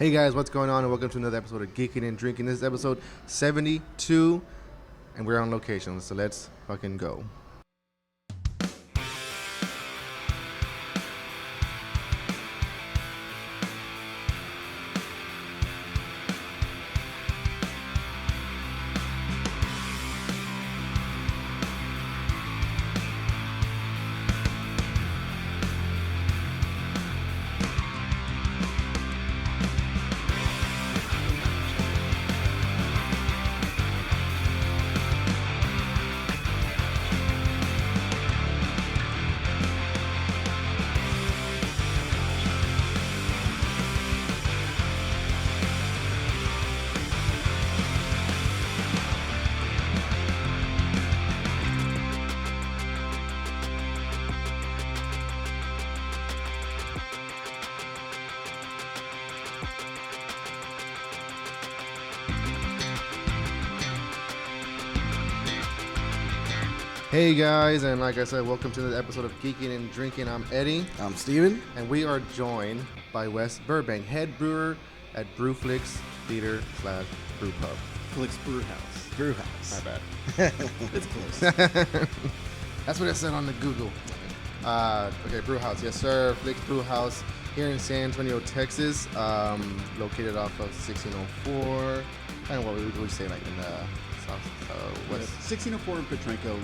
Hey guys, what's going on? And welcome to another episode of Geeking and Drinking. This is episode 72, and we're on location, so let's fucking go. Hey guys, and like I said, welcome to another episode of Geeking and Drinking. I'm Eddie. I'm Steven. And we are joined by Wes Burbank, head brewer at Flix Theater / Brew Pub. Flix Brewhouse. Brewhouse. My bad. It's close. That's what it said on the Google. Okay, Brewhouse. Yes, sir. Flix Brewhouse here in San Antonio, Texas, located off of 1604. And what would we say, like in the west? 1604 in Petrenko,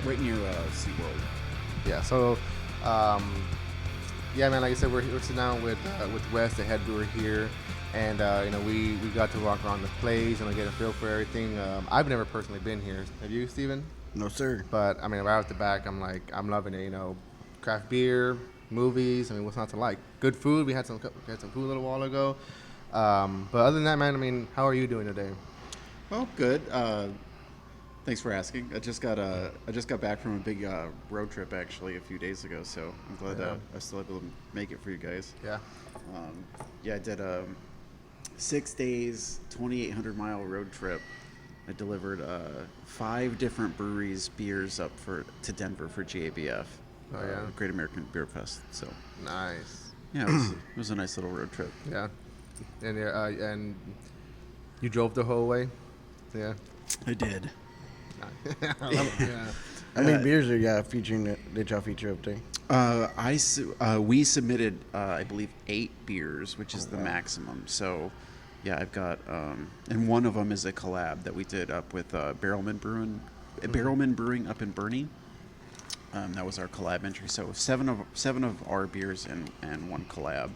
right near SeaWorld. Yeah, so, yeah, man, like I said, we're sitting down with Wes, the head brewer here, and, we got to walk around the place and get a feel for everything. I've never personally been here. Have you, Steven? No, sir. But, I mean, right off the back, I'm loving it, craft beer, movies, what's not to like? Good food. We had some food a little while ago. But other than that, man, how are you doing today? Well, good. Thanks for asking. I just got back from a big road trip actually a few days ago, so I'm glad I was still able to make it for you guys. Yeah. I did 6 days, 2,800-mile road trip. I delivered 5 different breweries beers up to Denver for GABF. Oh yeah. Great American Beer Fest. So nice. Yeah, it was a nice little road trip. Yeah. And you drove the whole way? Yeah. I did. Yeah. How many beers are y'all featuring? Did y'all feature up there? We submitted, I believe, 8 beers, which is the maximum. So, yeah, I've got, and one of them is a collab that we did up with Barrelman Brewing up in Bernie. That was our collab entry. So 7 of our beers and 1 collab.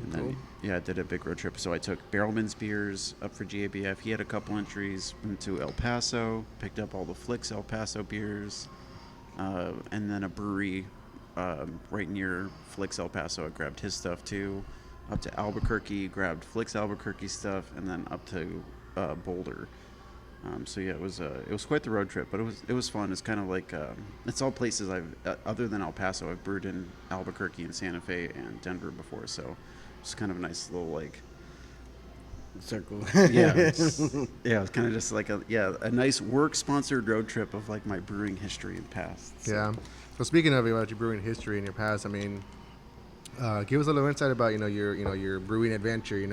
And then, I did a big road trip. So I took Barrelman's beers up for GABF. He had a couple entries. Went to El Paso, picked up all the Flix El Paso beers, and then a brewery right near Flix El Paso. I grabbed his stuff too. Up to Albuquerque, grabbed Flix Albuquerque stuff, and then up to Boulder. It was quite the road trip, but it was fun. It's kind of like it's all places other than El Paso, I've brewed in Albuquerque and Santa Fe and Denver before, so it's kind of a nice little circle. Yeah, it was kind of just like a nice work sponsored road trip of like my brewing history and past. So. Yeah. So speaking of about your brewing history and your past, give us a little insight about your brewing adventure.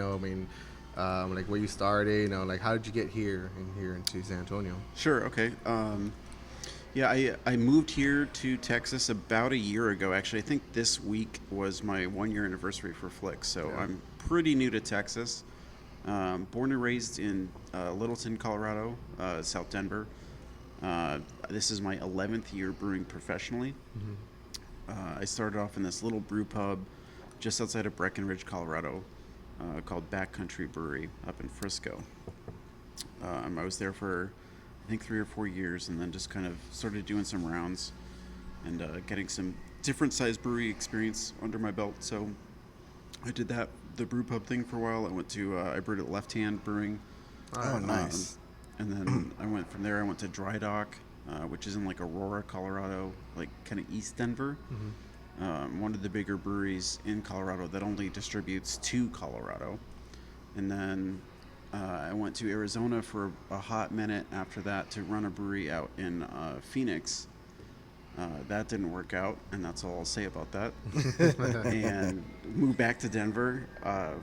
Like where you started, how did you get here into San Antonio? Sure. Okay. I moved here to Texas about a year ago. Actually, I think this week was my 1-year anniversary for Flix. So yeah. I'm pretty new to Texas. Born and raised in Littleton, Colorado, South Denver. This is my 11th year brewing professionally. Mm-hmm. I started off in this little brew pub just outside of Breckenridge, Colorado. Called Backcountry Brewery up in Frisco. I was there for, I think, 3 or 4 years, and then just kind of started doing some rounds and getting some different size brewery experience under my belt. So I did the brew pub thing for a while. I brewed at Left Hand Brewing. Oh, nice. And then I went from there. I went to Dry Dock, which is in like Aurora, Colorado, like kind of East Denver. Mm-hmm. One of the bigger breweries in Colorado that only distributes to Colorado. And then I went to Arizona for a hot minute after that to run a brewery out in Phoenix. That didn't work out, and that's all I'll say about that. And moved back to Denver.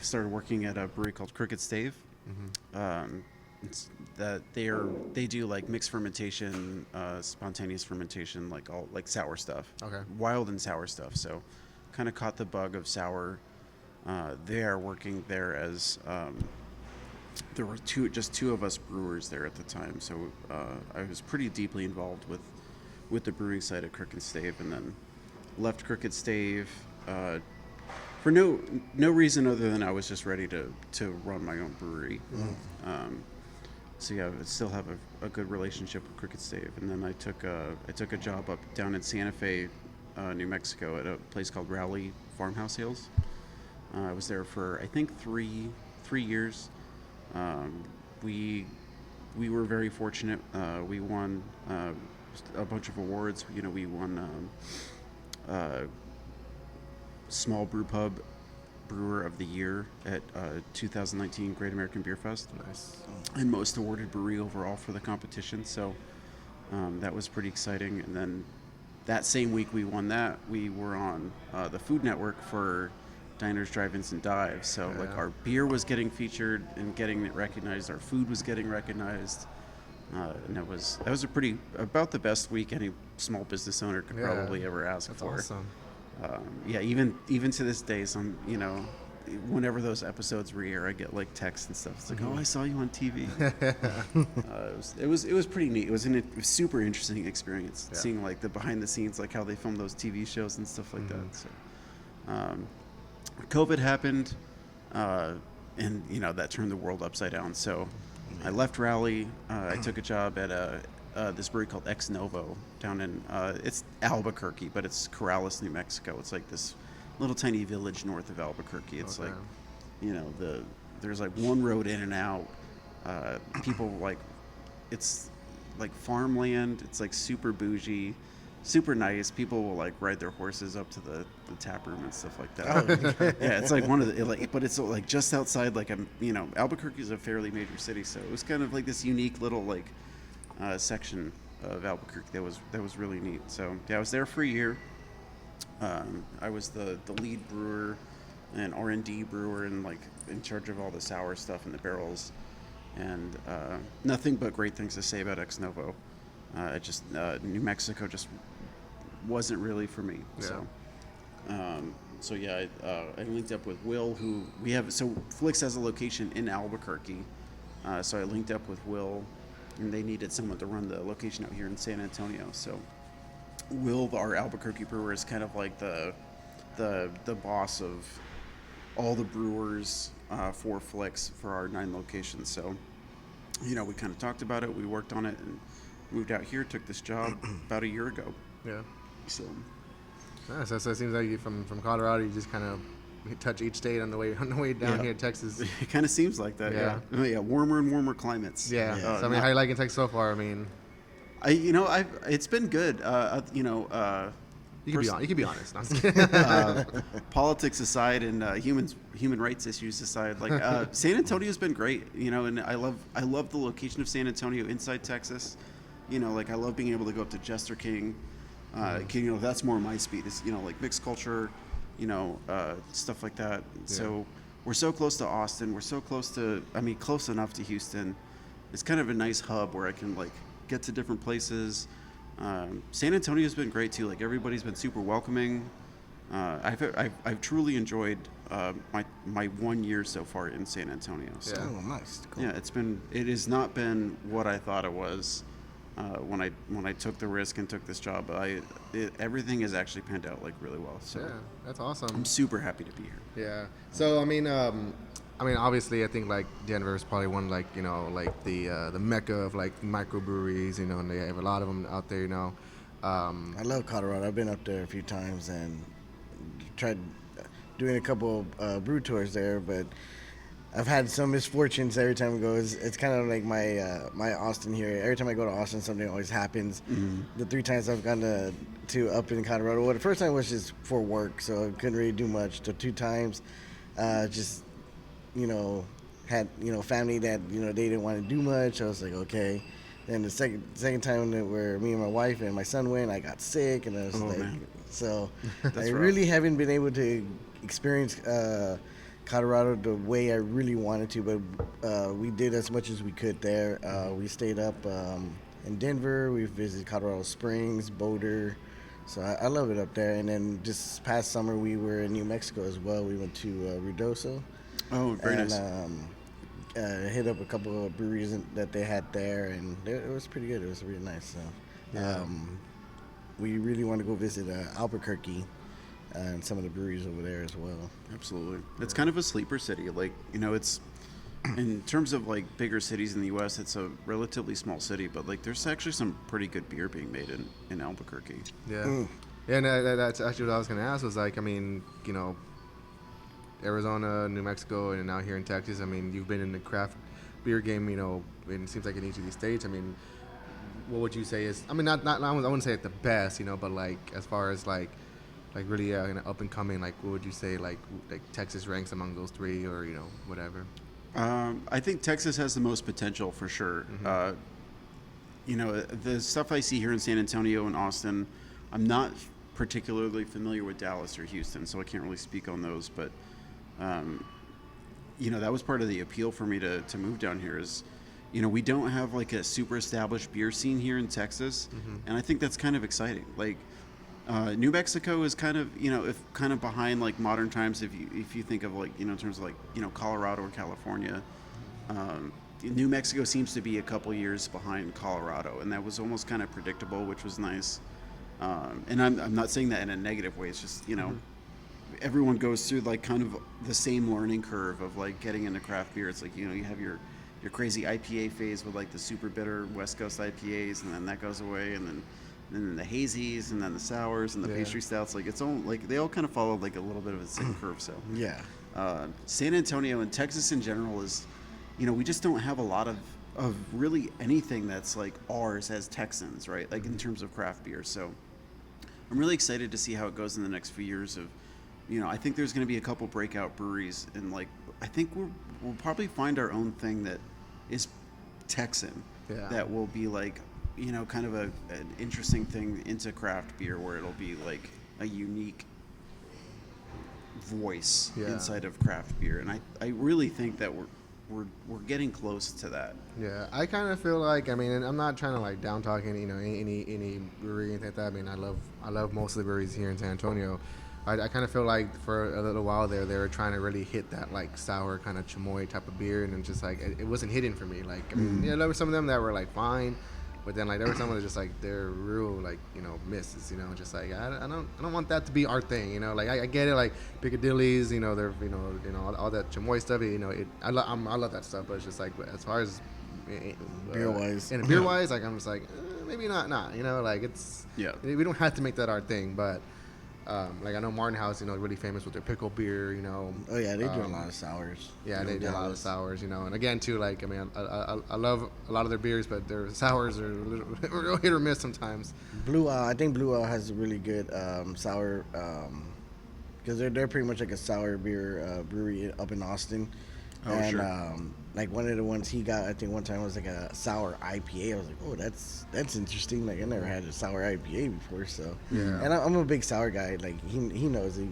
Started working at a brewery called Crooked Stave. It's that they do like mixed fermentation, spontaneous fermentation, like sour stuff. Okay. Wild and sour stuff. So, kind of caught the bug of sour. There, working there as there were just two of us brewers there at the time. So I was pretty deeply involved with the brewing side at Crooked Stave, and then left Crooked Stave for no reason other than I was just ready to run my own brewery. So yeah, I still have a good relationship with Crooked Stave, and then I took a job up down in Santa Fe, New Mexico, at a place called Rowley Farmhouse Ales. I was there for I think three years. We were very fortunate. We won a bunch of awards. You know, we won Small Brew Pub Brewer of the Year at 2019 Great American Beer Fest. Nice. And most awarded brewery overall for the competition. So that was pretty exciting. And then that same week we won that, we were on the Food Network for Diners, Drive-Ins, and Dives. So like our beer was getting featured and getting it recognized. Our food was getting recognized. And that was about the best week any small business owner could probably ever ask That's for. Awesome. Even to this day, some whenever those episodes re-air, I get like texts and stuff. It's like, oh, I saw you on TV. It was pretty neat. It was a super interesting experience seeing like the behind the scenes, like how they film those TV shows and stuff like that. So, COVID happened, and that turned the world upside down. So, I left Raleigh. I took a job at this brewery called Ex Novo down in it's Albuquerque, but it's Corrales, New Mexico. It's like this little tiny village north of Albuquerque. It's like, there's like one road in and out. People it's like farmland. It's like super bougie, super nice. People will like ride their horses up to the tap room and stuff like that. Yeah, it's like one of the but it's like just outside Albuquerque is a fairly major city, so it was kind of like this unique little like section of Albuquerque that was really neat. So yeah, I was there for a year. I was the lead brewer and R&D brewer and like in charge of all the sour stuff in the barrels, and nothing but great things to say about Ex Novo. New Mexico just wasn't really for me. So I linked up with Will, who Flix has a location in Albuquerque. So I linked up with Will, and they needed someone to run the location out here in San Antonio. So Will, our Albuquerque brewer, is kind of like the boss of all the brewers for Flix for our 9 locations. So we kind of talked about it, we worked on it, and moved out here. Took this job about a year ago. Yeah. So. Yeah, so it seems like you from Colorado, you just kind of touch each state on the way down here to Texas. It kind of seems like that. Yeah. Warmer and warmer climates. Yeah. So how you liking Texas so far? I mean, it's been good. You can be honest. No, I'm just kidding. Politics aside and human rights issues aside, like San Antonio's been great. And I love the location of San Antonio inside Texas. I love being able to go up to Jester King. That's more my speed. It's like mixed culture, stuff like that. Yeah. So we're so close to Austin. We're so close enough to Houston. It's kind of a nice hub where I can like get to different places. San Antonio's been great too. Like everybody's been super welcoming. I've truly enjoyed my 1 year so far in San Antonio. So, Oh, nice. Cool. Yeah, it has not been what I thought it was when I took the risk and took this job. Everything has actually panned out like really well. So yeah, that's awesome. I'm super happy to be here. Yeah. So I mean, obviously, I think like Denver is probably one like the mecca of like microbreweries, and they have a lot of them out there, I love Colorado. I've been up there a few times and tried doing a couple brew tours there, but I've had some misfortunes every time we go. It's kind of like my Austin here. Every time I go to Austin, something always happens. Mm-hmm. The 3 times I've gone to up in Colorado, well, the first time was just for work, so I couldn't really do much. The 2 times, just had family that they didn't want to do much. I was like, okay. And the second time that where me and my wife and my son went, I got sick, and I was man. so That's I rough. really haven't been able to experience Colorado the way I really wanted to, but we did as much as we could there. We stayed up in Denver. We visited Colorado Springs, Boulder. So I love it up there. And then just past summer, we were in New Mexico as well. We went to Ruidoso. Oh, very And nice. hit up a couple of breweries that they had there, and it was pretty good. It was really nice. So we really want to go visit Albuquerque and some of the breweries over there as well. Absolutely. It's kind of a sleeper city. Like, it's in terms of like bigger cities in the U.S., it's a relatively small city, but like there's actually some pretty good beer being made in Albuquerque. Yeah. Yeah, and that's actually what I was going to ask was like, I mean, Arizona, New Mexico, and now here in Texas. I mean, you've been in the craft beer game, and it seems like in each of these states. I mean, what would you say is? I mean, not I wouldn't say it's the best, but like as far as like really up and coming, like what would you say like Texas ranks among those three or whatever? I think Texas has the most potential for sure. The stuff I see here in San Antonio and Austin, I'm not particularly familiar with Dallas or Houston, so I can't really speak on those. But, that was part of the appeal for me to move down here is, we don't have like a super established beer scene here in Texas. And I think that's kind of exciting. Like, New Mexico is kind of, if kind of behind like modern times, if you think of like, in terms of like, Colorado or California, New Mexico seems to be a couple years behind Colorado, and that was almost kind of predictable, which was nice. And I'm not saying that in a negative way. It's just, everyone goes through like kind of the same learning curve of like getting into craft beer. It's like, you have your crazy IPA phase with like the super bitter West Coast IPAs, and then that goes away, and then the hazies, and then the sours, and the pastry stouts. Like it's all like they all kind of follow like a little bit of the same curve. So Yeah. San Antonio and Texas in general is, we just don't have a lot of really anything that's like ours as Texans, right? Like in terms of craft beer. So I'm really excited to see how it goes in the next few years. I think there's going to be a couple breakout breweries, and like I think we'll probably find our own thing that is Texan. Yeah. That will be like, kind of an interesting thing into craft beer, where it'll be like a unique voice inside of craft beer, and I really think that we're getting close to that. Yeah, I kind of feel like, I mean, and I'm not trying to like down talk any brewery or anything like that. I mean, I love most of the breweries here in San Antonio. I kind of feel like for a little while there, they were trying to really hit that like sour kind of chamoy type of beer, and just like it wasn't hitting for me. Like, I mean, there were some of them that were like fine, but then like there were some that just like they're real like misses. Just like I don't want that to be our thing. Like I get it, like Piccadilly's, they're all that chamoy stuff. I love that stuff, but it's just like as far as Beer wise. and beer wise, like I'm just like maybe not. Like it's we don't have to make that our thing, but. Like I know Martin House, really famous with their pickle beer, Oh yeah, they do a lot of sours. Yeah, they do a lot of sours, and again too, like I mean, I love a lot of their beers, but their sours are real hit or miss sometimes. Blue Owl, I think Blue Owl has a really good sour, because they're pretty much like a sour beer brewery up in Austin. Oh, and, sure. Like one of the ones he got, I think one time was like a sour IPA. I was like, oh, that's interesting. Like I never had a sour IPA before, so. Yeah. And I'm a big sour guy. Like he knows it.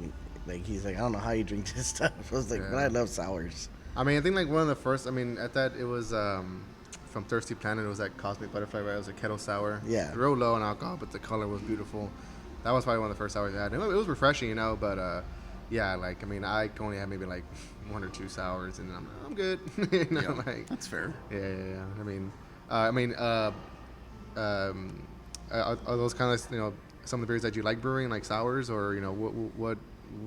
Like he's like, I don't know how you drink this stuff. I was like, but I love sours. I mean, I think like one of the first. I mean, at that it was from Thirsty Planet. It was that Cosmic Butterfly, right? It was a kettle sour. Yeah. Real low in alcohol, but the color was beautiful. That was probably one of the first sours I had. It was refreshing, but. Yeah, like I mean, I only had maybe like one or two sours, and I'm good. Like That's fair. Yeah. I mean, are those kind of some of the beers that you like brewing, like sours, or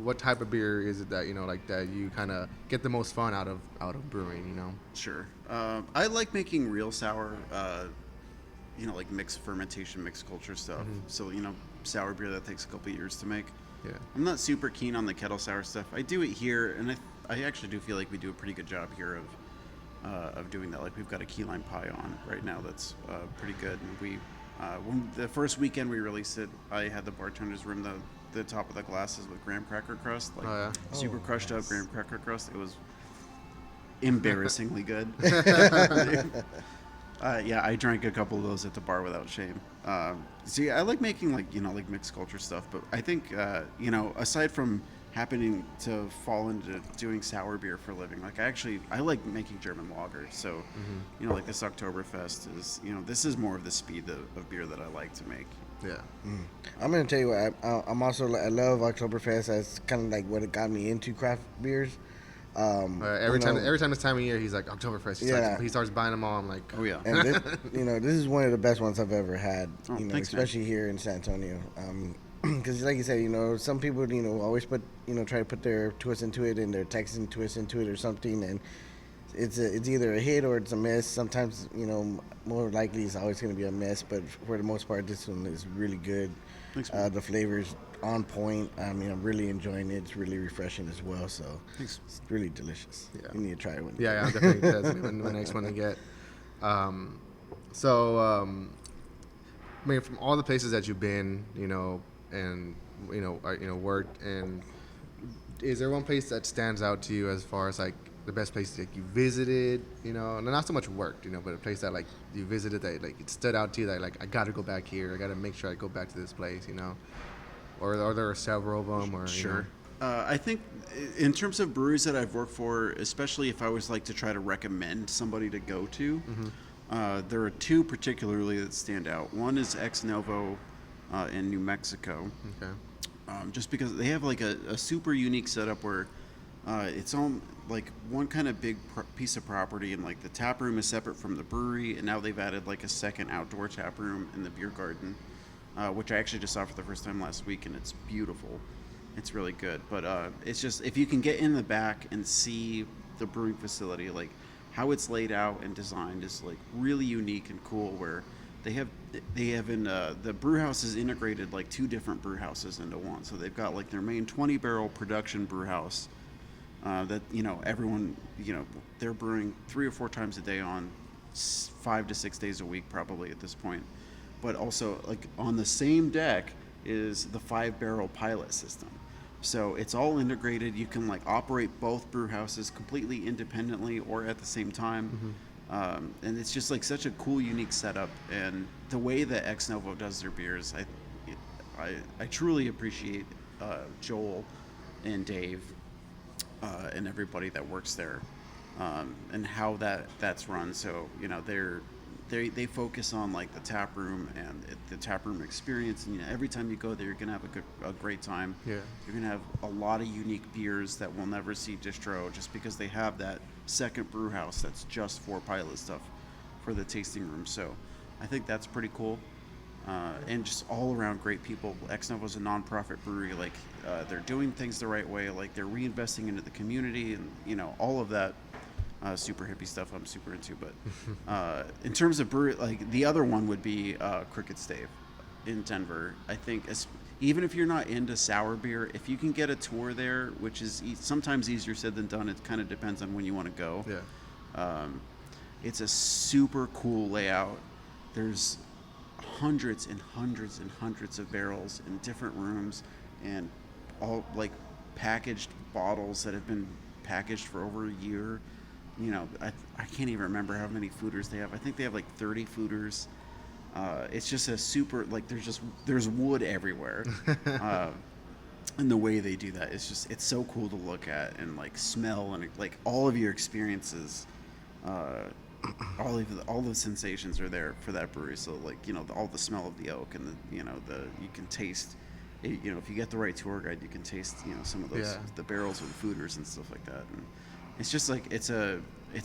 what type of beer is it that like that you kind of get the most fun out of brewing? Sure. I like making real sour, like mixed fermentation, mixed culture stuff. So sour beer that takes a couple years to make. Yeah. I'm not super keen on the kettle sour stuff. I do it here, and I actually do feel like we do a pretty good job here of doing that. Like we've got a key lime pie on right now that's pretty good. And we when the first weekend we released it, I had the bartenders rim the top of the glasses with graham cracker crust, like super crushed up graham cracker crust. It was embarrassingly good. Yeah, I drank a couple of those at the bar without shame. See, I like making like mixed culture stuff, but I think aside from happening to fall into doing sour beer for a living, like I like making German lager. So, like this Oktoberfest is this is more of the speed of beer that I like to make. Yeah. I'm gonna tell you what. I'm also I love Oktoberfest. That's kind of like what it got me into craft beers. Every time this time of year, he's like Oktoberfest. He starts buying them all. I'm like, oh yeah. And this is one of the best ones I've ever had. Oh, thanks, especially man. here in San Antonio. Because like you said, some people always put try to put their twist into it and their Texan twist into it or something, and it's either a hit or it's a miss. Sometimes more likely it's always going to be a miss, but for the most part, this one is really good. Thanks, man. The flavors on point. I mean, I'm really enjoying it. It's really refreshing as well. So Thanks. it's really delicious. Yeah. You need to try it one. yeah, I'm definitely that's the next one to get. I mean, from all the places that you've been, and worked, and is there one place that stands out to you as far as like the best place that you visited, and not so much worked, but a place that like you visited that like it stood out to you that like I got to go back here, I got to make sure I go back to this place, or are there several of them, or Sure. I think in terms of breweries that I've worked for, especially if I was like to try to recommend somebody to go to, there are two particularly that stand out. One is Ex Novo in New Mexico. Okay. Just because they have like a super unique setup where it's on like one kind of big piece of property, and like the tap room is separate from the brewery, and now they've added like a second outdoor tap room in the beer garden, which I actually just saw for the first time last week, and it's beautiful. It's really good. But it's just, if you can get in the back and see the brewing facility, like how it's laid out and designed is like really unique and cool, where they have in the brew house is integrated like two different brew houses into one. So they've got like their main 20 barrel production brew house that everyone they're brewing 3 or 4 times a day on 5 to 6 days a week probably at this point. But also like on the same deck is the 5 barrel pilot system. So it's all integrated. You can like operate both brew houses completely independently or at the same time. And it's just like such a cool, unique setup. And the way that Ex Novo does their beers, I truly appreciate Joel and Dave and everybody that works there, and how that's run. So they focus on like the tap room and the tap room experience, and every time you go there, you're gonna have a great time. Yeah. You're gonna have a lot of unique beers that we'll never see distro, just because they have that second brew house that's just for pilot stuff for the tasting room. So I think that's pretty cool. And just all around great people. Ex Novo is a nonprofit brewery. Like they're doing things the right way. Like they're reinvesting into the community, and all of that super hippie stuff I'm super into. But in terms of brewery, like the other one would be Crooked Stave in Denver. I think even if you're not into sour beer, if you can get a tour there, which is sometimes easier said than done, it kind of depends on when you want to go. Yeah. It's a super cool layout. There's hundreds and hundreds and hundreds of barrels in different rooms, and all like packaged bottles that have been packaged for over a year. I can't even remember how many fooders they have. I think they have like 30 fooders. It's just a super, like there's wood everywhere. And the way they do that, it's so cool to look at and like smell, and like all of your experiences, all the sensations are there for that brewery. So like all the smell of the oak, and you can taste, if you get the right tour guide, you can taste some of those the barrels with fooders and stuff like that. And it's just like it's a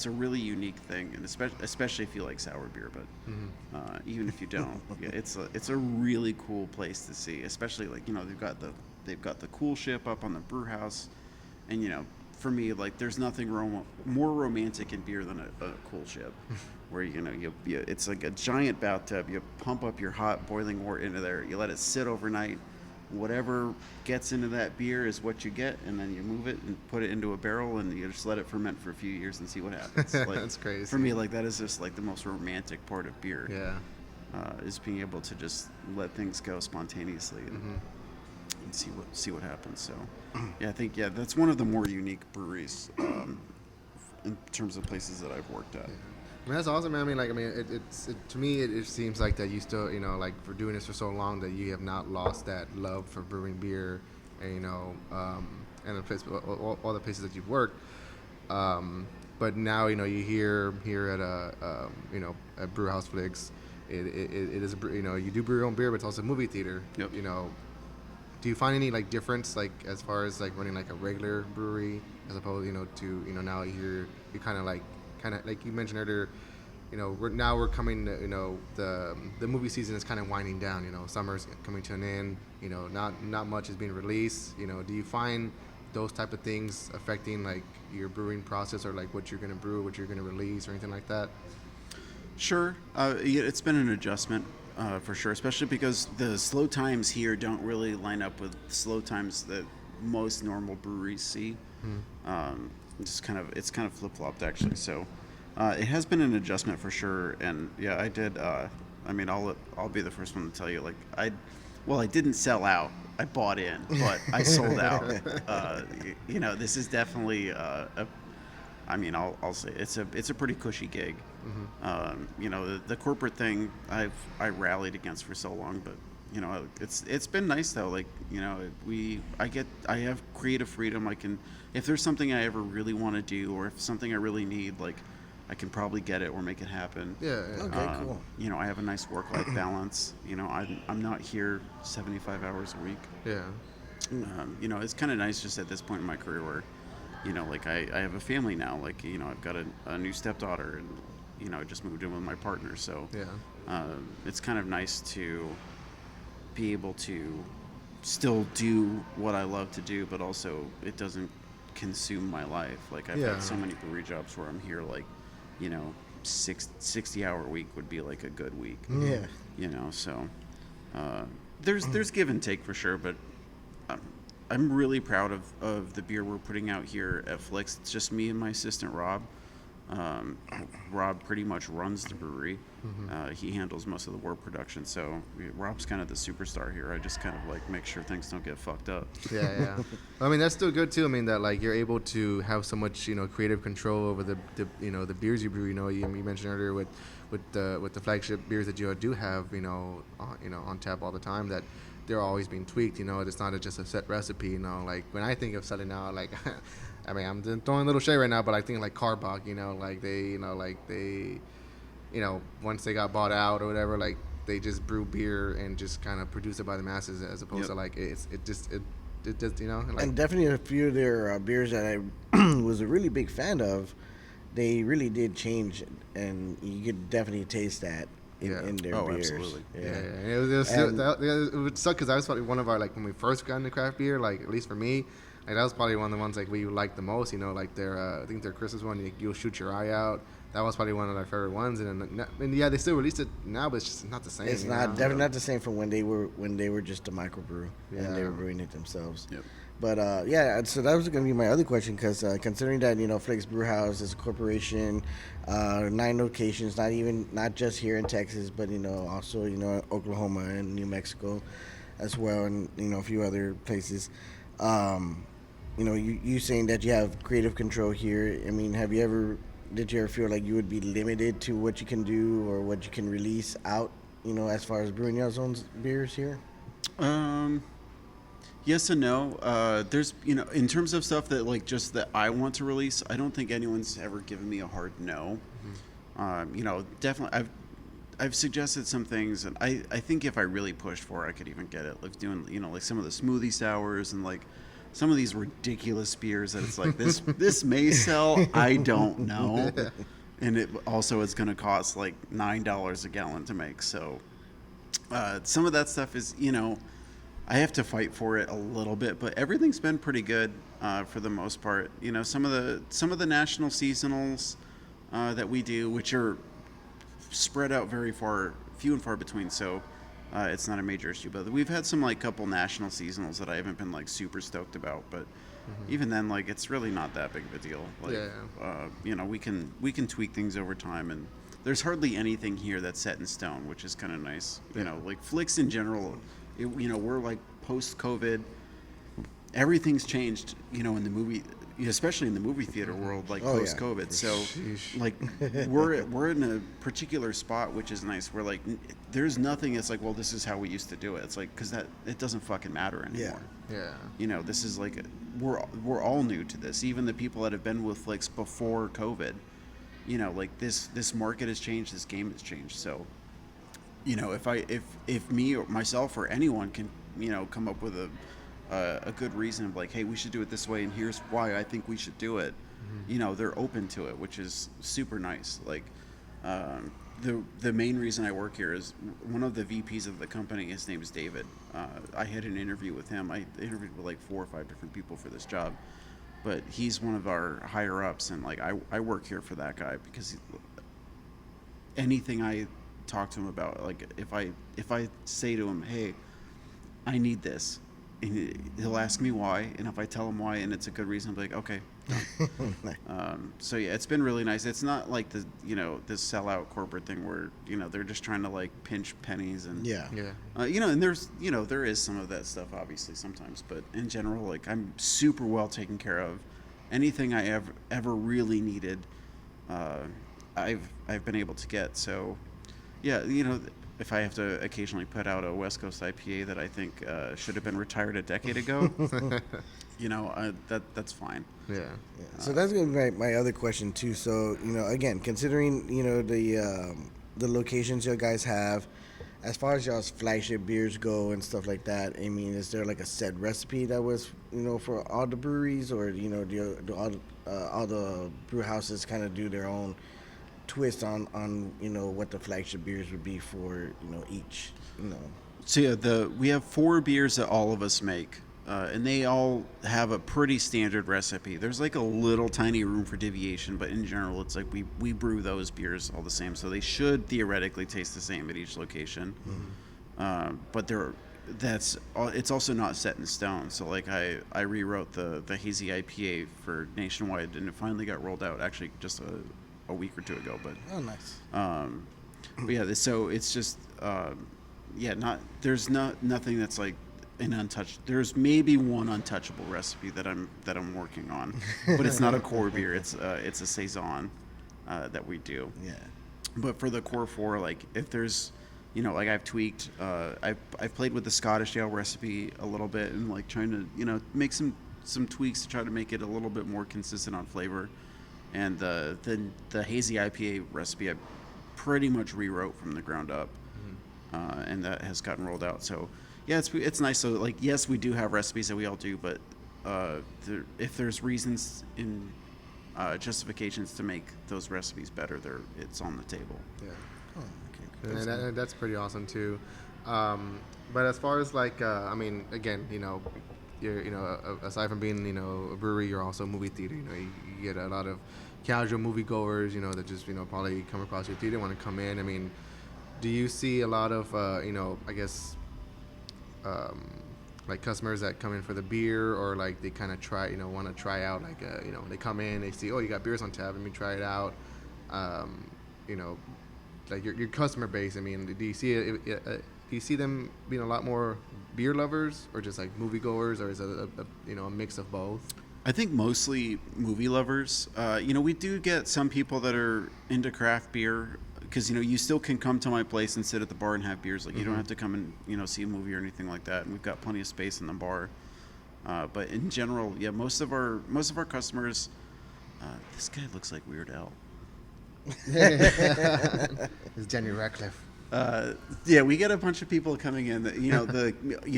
really unique thing, and especially if you like sour beer. But even if you don't, it's a really cool place to see. Especially like they've got the cool ship up on the brew house, and for me, like there's nothing more romantic in beer than a cool ship, where it's like a giant bathtub. You pump up your hot boiling wort into there. You let it sit overnight. Whatever gets into that beer is what you get, and then you move it and put it into a barrel, and you just let it ferment for a few years and see what happens. Like, That's crazy. For me, like that is just like the most romantic part of beer. Yeah. Is being able to just let things go spontaneously and see what happens. So, yeah, I think that's one of the more unique breweries in terms of places that I've worked at. I mean, that's awesome, man. I mean, like, to me, it seems like that you still, like, for doing this for so long, that you have not lost that love for brewing beer, and and the place, all the places that you've worked. But now, you hear here at at Brewhouse Flix, it is you do brew your own beer, but it's also a movie theater. Yep. Do you find any like difference, like as far as like running like a regular brewery as opposed to now you kind of like you mentioned earlier, we're coming to, the movie season is kind of winding down. Summer's coming to an end. Not much is being released. Do you find those type of things affecting like your brewing process, or like what you're gonna brew, what you're gonna release, or anything like that? Sure. Yeah, it's been an adjustment for sure, especially because the slow times here don't really line up with slow times that most normal breweries see. It's kind of flip-flopped actually. So it has been an adjustment for sure. And yeah, I did. I'll be the first one to tell you. Like I didn't sell out. I bought in, but I sold out. This is definitely I'll say it's a pretty cushy gig. The corporate thing I rallied against for so long, but it's been nice though. Like I have creative freedom. I can, if there's something I ever really want to do, or if something I really need, like I can probably get it or make it happen. Yeah. Okay, cool. I have a nice work-life balance. I'm not here 75 hours a week. Yeah. It's kind of nice just at this point in my career where, I have a family now. Like, I've got a new stepdaughter, and, I just moved in with my partner. So Yeah. it's kind of nice to be able to still do what I love to do, but also it doesn't consume my life. Like, I've had so many brewery jobs where I'm here, like, 60-hour week would be like a good week. Yeah. So there's give and take for sure, but I'm really proud of the beer we're putting out here at Flix. It's just me and my assistant Rob. Rob pretty much runs the brewery. He handles most of the wort production, so Rob's kind of the superstar here. I just kind of like make sure things don't get fucked up. Yeah. I mean, that's still good too. I mean, that like you're able to have so much creative control over the beers you brew. You mentioned earlier with the flagship beers that you do have on tap all the time, that they're always being tweaked. It's not just a set recipe. Like when I think of selling out, like I mean, I'm throwing a little shade right now, but I think like Carbach, once they got bought out or whatever, like they just brew beer and just kind of produce it by the masses, as opposed to like it just like, and definitely a few of their beers that I was a really big fan of, they really did change, and you could definitely taste that in their beers. Absolutely. It would suck because that was probably one of our, like when we first got into craft beer, like at least for me, like that was probably one of the ones like we liked the most. Like their I think their Christmas one, you'll shoot your eye out. That was probably one of our favorite ones, and yeah, they still released it now, but it's just not the same. It's definitely not the same from when they were just a microbrew and they were brewing it themselves. Yep. But so that was going to be my other question, because considering that Flix Brewhouse is a corporation, 9 locations, not just here in Texas, but also Oklahoma and New Mexico as well, and a few other places. You saying that you have creative control here. I mean, did you ever feel like you would be limited to what you can do or what you can release out, as far as brewing your own beers here? Yes and no. There's, in terms of stuff that like just that I want to release, I don't think anyone's ever given me a hard no. Definitely I've suggested some things, and I think if I really pushed for it, I could even get it. Like doing, like some of the smoothie sours and like some of these ridiculous beers that it's like this may sell, I don't know. And it also is going to cost like $9 a gallon to make. So some of that stuff is, I have to fight for it a little bit, but everything's been pretty good for the most part. Some of the national seasonals that we do, which are spread out few and far between, so it's not a major issue. But we've had some like couple national seasonals that I haven't been like super stoked about, but even then, like it's really not that big of a deal. Like, we can tweak things over time, and there's hardly anything here that's set in stone, which is kind of nice. Like Flix in general. We're like post-COVID, everything's changed, in the movie especially in the movie theater world, like Oh, yeah. post COVID. So Sheesh. like we're in a particular spot, which is nice. We're like, there's nothing. It's like, well, this is how we used to do it. It's like, because that it doesn't fucking matter anymore. Yeah. You know, this is like we're all new to this. Even the people that have been with Flix before COVID. You know, like this market has changed. This game has changed. So, you know, if me or myself or anyone can, you know, come up with a good reason of like, hey, we should do it this way, and here's why I think we should do it. You know, they're open to it, which is super nice. Like, the main reason I work here is one of the VPs of the company. His name is David. I had an interview with him. I interviewed with like 4 or 5 different people for this job, but he's one of our higher ups, and like I work here for that guy because anything I talk to him about, like if I say to him, hey, I need this, and he'll ask me why, and if I tell him why and it's a good reason, I'll be like, okay. So yeah, it's been really nice. It's not like the, you know, this sellout corporate thing where, you know, they're just trying to like pinch pennies and Yeah. you know, and there's, you know, there is some of that stuff obviously sometimes, but in general, like I'm super well taken care of. Anything I ever really needed, I've been able to get. So yeah, you know, if I have to occasionally put out a West Coast IPA that I think should have been retired a decade ago, you know, that's fine. Yeah. So that's gonna be my other question too. So, you know, again, considering, you know, the locations you guys have, as far as y'all's flagship beers go and stuff like that, I mean, is there like a set recipe that was, you know, for all the breweries, or, you know, do all the brew houses kind of do their own twist on you know, what the flagship beers would be for, you know, each, you know? So yeah, we have 4 beers that all of us make, and they all have a pretty standard recipe. There's like a little tiny room for deviation, but in general, it's like we brew those beers all the same, so they should theoretically taste the same at each location. But it's also not set in stone. So like I rewrote the hazy IPA for nationwide, and it finally got rolled out actually just a week or 2 ago. But Oh, nice. but yeah, so it's just there's nothing that's like an untouched. There's maybe one untouchable recipe that I'm working on, but it's not a core beer. It's a saison that we do. Yeah. But for the core 4, like if there's, you know, like I've tweaked, I've played with the Scottish ale recipe a little bit and like trying to, you know, make some tweaks to try to make it a little bit more consistent on flavor. And the hazy IPA recipe I pretty much rewrote from the ground up, and that has gotten rolled out. So yeah, it's nice. So like, yes, we do have recipes that we all do, but if there's reasons in justifications to make those recipes better, it's on the table. Yeah. Oh, okay. And that's pretty awesome too. But as far as like, I mean, again, you know, you're, you know, aside from being, you know, a brewery, you're also a movie theater. You know, you get a lot of casual moviegoers, you know, that just, you know, probably come across your theater, want to come in. I mean, do you see a lot of, you know, I guess, like customers that come in for the beer, or like they kind of try, you know, want to try out, like, you know, they come in, they see, oh, you got beers on tap, let me try it out. You know, like your customer base. I mean, do you see it? Do you see them being a lot more beer lovers, or just like moviegoers, or is it a mix of both? I think mostly movie lovers. You know, we do get some people that are into craft beer, because, you know, you still can come to my place and sit at the bar and have beers. Like, you don't have to come and, you know, see a movie or anything like that. And we've got plenty of space in the bar. But in general, yeah, most of our customers. This guy looks like Weird Al. It's Jenny Ratcliffe. Yeah, we get a bunch of people coming in that, you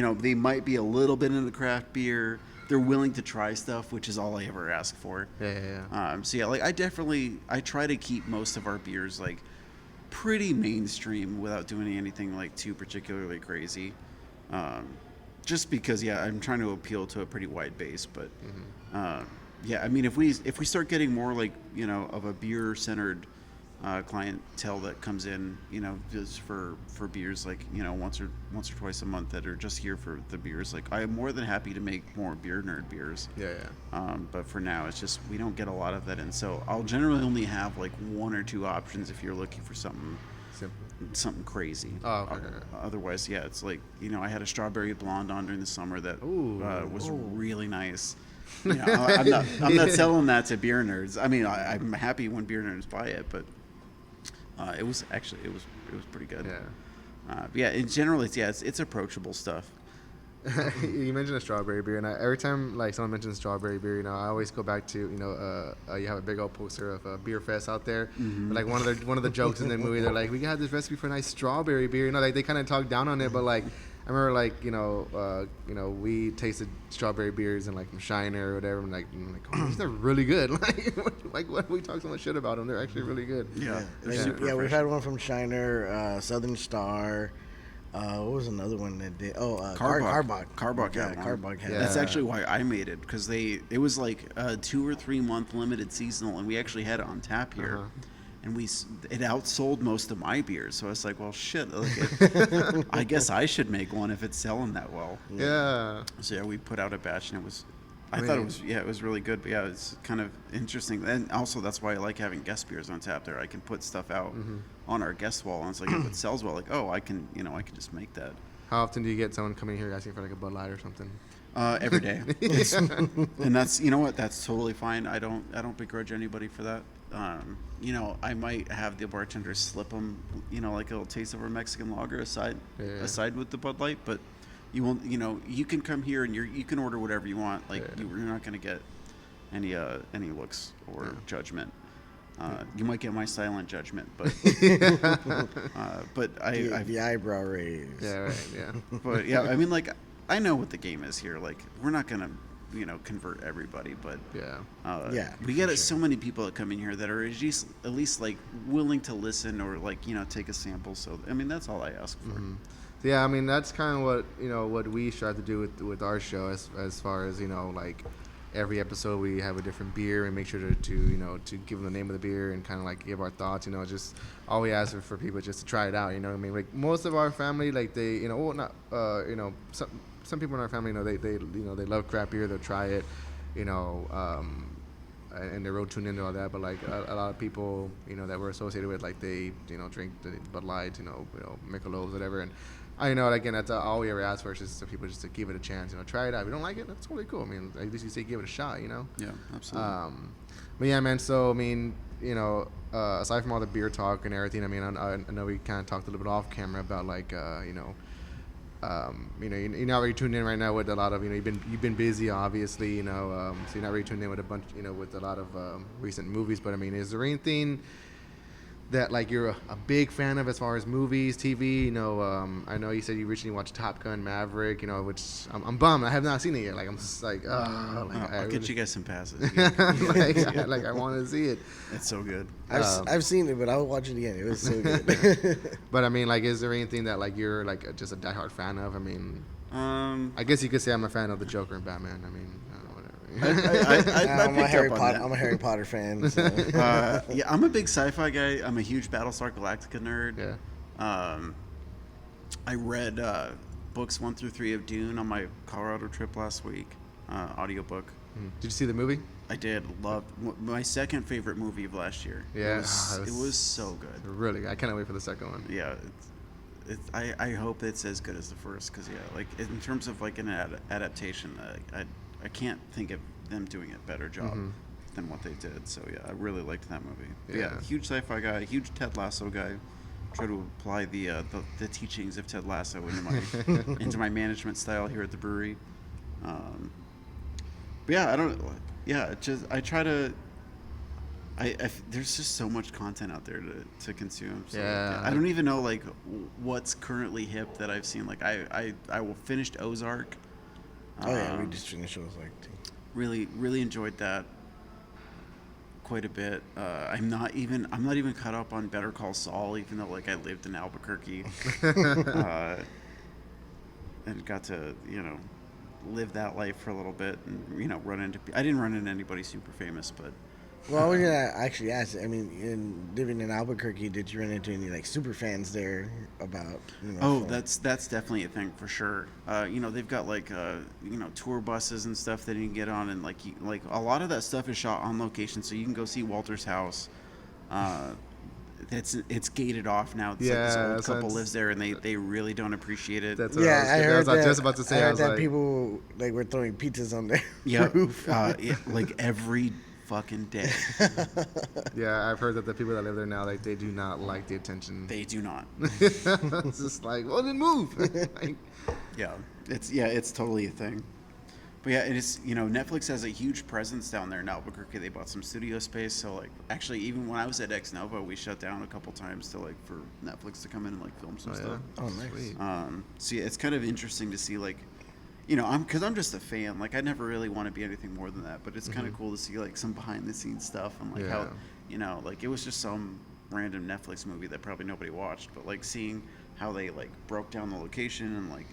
know, they might be a little bit into craft beer. They're willing to try stuff, which is all I ever ask for. Yeah. So yeah, like I try to keep most of our beers like pretty mainstream without doing anything like too particularly crazy. Just because, yeah, I'm trying to appeal to a pretty wide base. But yeah, I mean, if we start getting more like, you know, of a beer centered clientele that comes in, you know, just for beers, like, you know, once or twice a month, that are just here for the beers, like, I am more than happy to make more beer nerd beers. But for now, it's just we don't get a lot of that in, so I'll generally only have like 1 or 2 options if you're looking for something crazy. Okay. Otherwise, yeah, it's like, you know, I had a strawberry blonde on during the summer that was really nice. I'm not selling that to beer nerds. I mean, I'm happy when beer nerds buy it, but it was pretty good. Yeah. In general, it's approachable stuff. You mentioned a strawberry beer, and every time like someone mentions strawberry beer, I always go back to you have a big old poster of a beer fest out there. Mm-hmm. But, like one of the jokes in the movie, they're like, we got this recipe for a nice strawberry beer. Like they kind of talk down on it, but like I remember like we tasted strawberry beers and like from Shiner or whatever. I'm like oh, these are really good. like what we talk so much shit about them, they're actually really good. Yeah, We've had one from Shiner, Southern Star. What was another one that did? Carbach. Carbach. Yeah, Carbach had. That's actually why I made it, because it was like a 2 or 3 month limited seasonal, and we actually had it on tap here, and it outsold most of my beers. So I was like, well, shit, I guess I should make one if it's selling that well. Yeah. So yeah, we put out a batch, and I thought it was really good. But yeah, it's kind of interesting, and also that's why I like having guest beers on tap there. I can put stuff out on our guest wall, and it's like if it sells well, like I can just make that. How often do you get someone coming here asking for like a Bud Light or something? Every day. And that's that's totally fine. I don't begrudge anybody for that. I might have the bartender slip them, like a little taste of our Mexican lager aside with the Bud Light, but you won't. You can come here and you can order whatever you want. Like you're not going to get any looks or judgment. You might get my silent judgment, but the eyebrow raise. Yeah, right. Yeah. But yeah, I mean, like I know what the game is here. Like we're not gonna convert everybody, but we get so many people that come in here that are at least like willing to listen or like take a sample. So I mean, that's all I ask for. Yeah, I mean that's kind of what we strive to do with our show as far as like every episode we have a different beer and make sure to give them the name of the beer and kind of like give our thoughts. Just all we ask for people just to try it out. I mean, like most of our family, like they some people in our family they love craft beer, they'll try it, and they're real tuned into all that. But like a lot of people that we're associated with, like they drink the Bud Light, Michelob's, whatever. And again, that's all we ever ask for is just for people just to give it a chance, try it out. If you don't like it, that's totally cool. I mean, at least you say give it a shot, Yeah, absolutely. But yeah, man. So I mean, aside from all the beer talk and everything, I mean, I know we kind of talked a little bit off camera about like, you're not really tuned in right now with a lot of, you've been busy, obviously, so you're not really tuned in with a bunch, with a lot of recent movies. But I mean, is there anything that like you're a big fan of as far as movies, TV? I know you said you recently watched Top Gun Maverick, which I'm bummed I have not seen it yet. Like I'm just like, I'll get you guys some passes. like I want to see it. It's so good. I've seen it, but I'll watch it again. It was so good. But I mean, like, is there anything that like you're like just a diehard fan of? I mean, I guess you could say I'm a fan of the Joker and Batman. I mean, I'm a Harry Potter fan. So. Yeah, I'm a big sci-fi guy. I'm a huge Battlestar Galactica nerd. Yeah. I read books 1 through 3 of Dune on my Colorado trip last week. Audiobook. Did you see the movie? I did. Loved my second favorite movie of last year. Yeah, it was so good. Really, I cannot wait for the second one. Yeah. I hope it's as good as the first, because like in terms of like an adaptation, I can't think of them doing a better job than what they did. So yeah, I really liked that movie. But yeah, huge sci-fi guy, huge Ted Lasso guy. Try to apply the teachings of Ted Lasso into my management style here at the brewery. But yeah, I try to. There's just so much content out there to consume. So I don't even know like what's currently hip that I've seen. Like I finished Ozark. We just finished Ozark too. Really enjoyed that quite a bit. I'm not even caught up on Better Call Saul, even though like I lived in Albuquerque and got to live that life for a little bit and I didn't run into anybody super famous, but. Well, I was gonna actually ask. I mean, living in Albuquerque, did you run into any like super fans there about? That's definitely a thing for sure. They've got like tour buses and stuff that you can get on, and like a lot of that stuff is shot on location, so you can go see Walter's house. it's gated off now. It's Yeah, like this old that's couple lives there, and they really don't appreciate it. That's what Yeah, I heard I was that. just about to say. I I heard was that like, people like were throwing pizzas on their Yeah, roof. like every fucking day. yeah, I've heard that the people that live there now, like, they do not like the attention. They do not. It's just like, well, then move. Like, Yeah, it's totally a thing. But yeah, it is. Netflix has a huge presence down there in Albuquerque. They bought some studio space, so like, actually, even when I was at Ex Nova, we shut down a couple times to like for Netflix to come in and like film some stuff. Oh, nice. Sweet. So yeah, it's kind of interesting to see like, I'm just a fan. Like, I never really want to be anything more than that. But it's kind of cool to see like some behind the scenes stuff and like how, like it was just some random Netflix movie that probably nobody watched, but like seeing how they like broke down the location and like,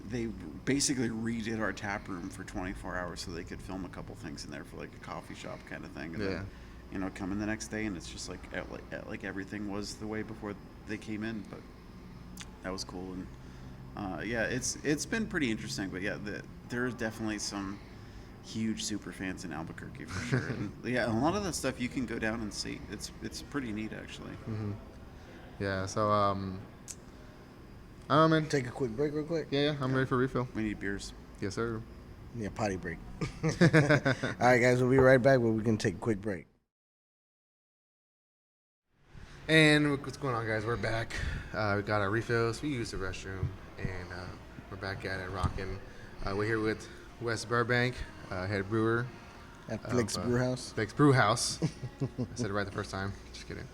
they basically redid our tap room for 24 hours so they could film a couple things in there for like a coffee shop kind of thing. And then, come in the next day and it's just like everything was the way before they came in. But that was cool. And it's been pretty interesting. But yeah, there's definitely some huge super fans in Albuquerque for sure. And yeah, a lot of that stuff you can go down and see. It's pretty neat actually. yeah, so, I don't know, man. Take a quick break real quick. Yeah, I'm ready for refill. We need beers. Yes, sir. Yeah, potty break. All right, guys, we'll be right back, but we can take a quick break. And what's going on, guys? We're back. We got our refills. We used the restroom, and we're back at it, rocking. We're here with Wes Burbank, head brewer At Flix Brewhouse. Flix Brewhouse. I said it right the first time. Just kidding.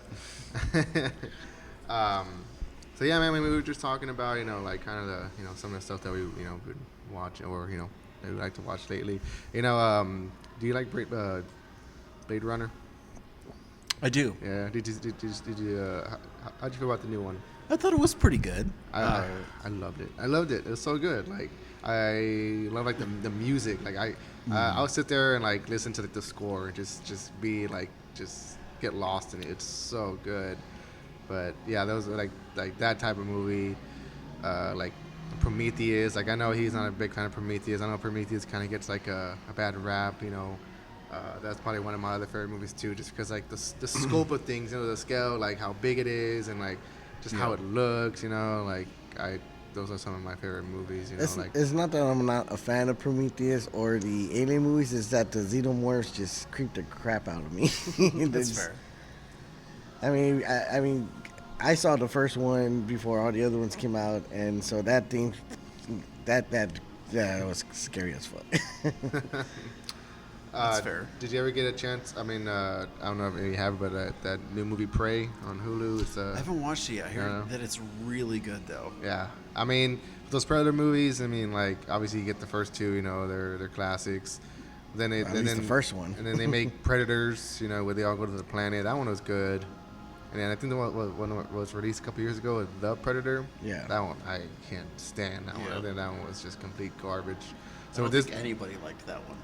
So yeah, man, we were just talking about, like kind of the, some of the stuff that we, would watch or, that we like to watch lately. Do you like Blade Runner? I do. Yeah. Did you how'd you feel about the new one? I thought it was pretty good. I loved it. I loved it. It was so good. Like, I love like the music. Like I'll sit there and like listen to like the score and just be like just get lost in it. It's so good. But yeah, those are like that type of movie, like Prometheus. Like I know he's not a big fan of Prometheus. I know Prometheus kind of gets like a bad rap. That's probably one of my other favorite movies too, just because like the scope of things, the scale, like how big it is, and like just how it looks. Those are some of my favorite movies. It's not that I'm not a fan of Prometheus or the Alien movies. It's that the Xenomorphs just creep the crap out of me. That's fair. I mean, I saw the first one before all the other ones came out, and so that thing, that was scary as fuck. That's fair. Did you ever get a chance? I mean, I don't know if you have, but that new movie Prey on Hulu. It's I haven't watched it yet. I heard that it's really good though. Yeah, I mean those Predator movies. I mean, like obviously you get the first two. They're classics. Then the first one. And then they make Predators. Where they all go to the planet. That one was good. And then I think the one was released a couple years ago, The Predator. Yeah. That one, I can't stand that one. I think that one was just complete garbage. So I don't think anybody liked that one.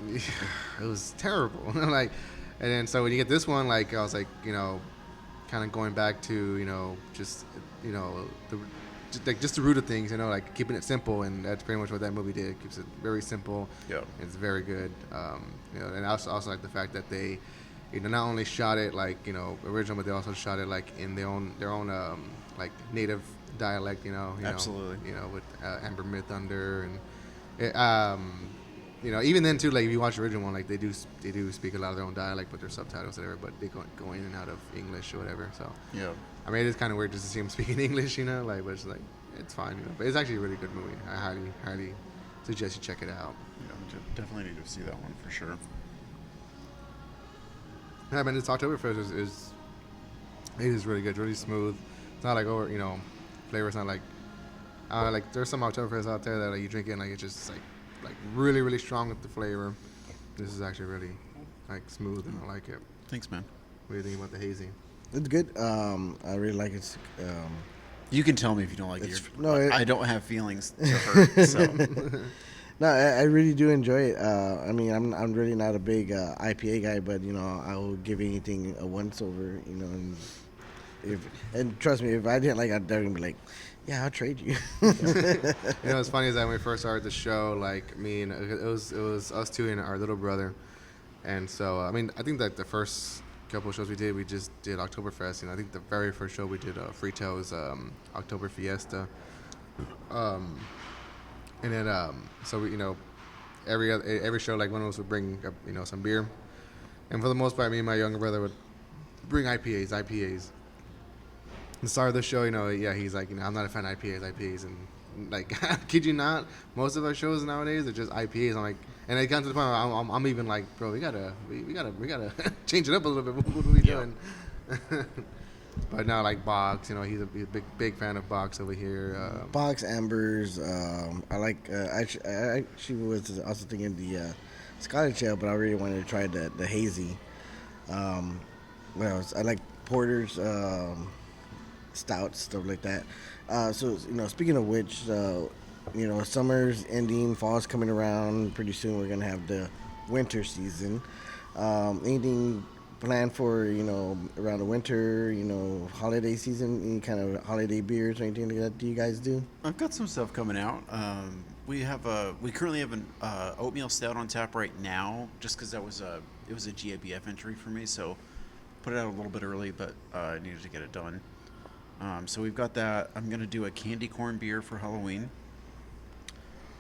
It was terrible. And then so when you get this one, like I was like, kind of going back to, just the root of things, like keeping it simple, and that's pretty much what that movie did. It keeps it very simple. Yeah. It's very good. And I also like the fact that they, not only shot it like original, but they also shot it like in their own like native dialect. Absolutely. With Amber Myth Thunder and even then too, like if you watch the original one, like they do speak a lot of their own dialect with their subtitles and whatever, but they go in and out of English or whatever. So yeah, I mean it's kind of weird just to see them speaking English, but it's like it's fine. But it's actually a really good movie. I highly suggest you check it out. Yeah, definitely need to see that one for sure. Yeah, man, this Oktoberfest is really good. It's really smooth. It's not like flavor's not like there's some Oktoberfest out there that like you drink it and like it's just like really really strong with the flavor. This is actually really like smooth and I like it. Thanks, man. What do you think about the hazy? It's good. I really like it. You can tell me if you don't like it. I don't have feelings to hurt. So. No, I really do enjoy it. I mean, I'm really not a big IPA guy, but I will give anything a once over. And trust me, if I didn't like it, they're gonna be like, yeah, I'll trade you. What's funny is that when we first started the show, like me and it was us two and our little brother, and so I mean I think that the first couple of shows we did, we just did Oktoberfest. I think the very first show we did, Freeto's October Fiesta. And then, so we, every show, like one of us would bring, some beer. And for the most part, me and my younger brother would bring IPAs. And start of the show, he's like, I'm not a fan of IPAs. And like, kid you not, most of our shows nowadays are just IPAs. I'm like, and it comes to the point where I'm even like, bro, we gotta change it up a little bit. What are we doing? But now, like Box, he's a big fan of Box over here. Box, Ambers. I like. I was also thinking the Scottish ale, but I really wanted to try the hazy. What else? I like porters, stouts, stuff like that. So speaking of which, summer's ending, fall's coming around. Pretty soon we're gonna have the winter season. Anything planned for around the winter, holiday season? Any kind of holiday beers or anything like that? Do you guys do? I've got some stuff coming out. We currently have an oatmeal stout on tap right now, just because it was a GABF entry for me, so put it out a little bit early, but I needed to get it done. So we've got that. I'm gonna do a candy corn beer for Halloween.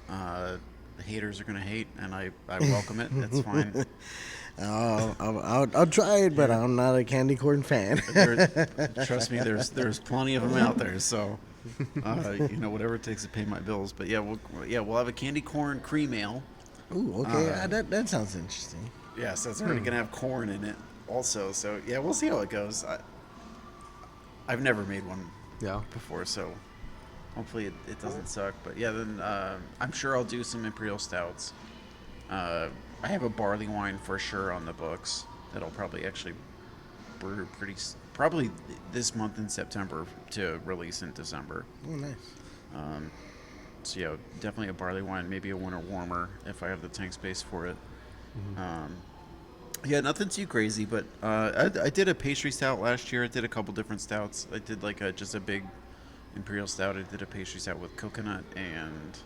The haters are gonna hate, and I welcome it. That's fine. I'll try it, but I'm not a candy corn fan. Trust me, there's plenty of them out there. So, whatever it takes to pay my bills. But we'll have a candy corn cream ale. Ooh, okay, that sounds interesting. Yeah, so it's already gonna have corn in it, also. So yeah, we'll see how it goes. I've never made one before, so hopefully it doesn't suck. But yeah, then I'm sure I'll do some imperial stouts. I have a barley wine for sure on the books that'll probably actually brew probably this month in September to release in December. Oh, nice. So yeah, definitely a barley wine, maybe a winter warmer if I have the tank space for it. Mm-hmm. Yeah, nothing too crazy, but I did a pastry stout last year. I did a couple different stouts. I did like just a big imperial stout. I did a pastry stout with coconut and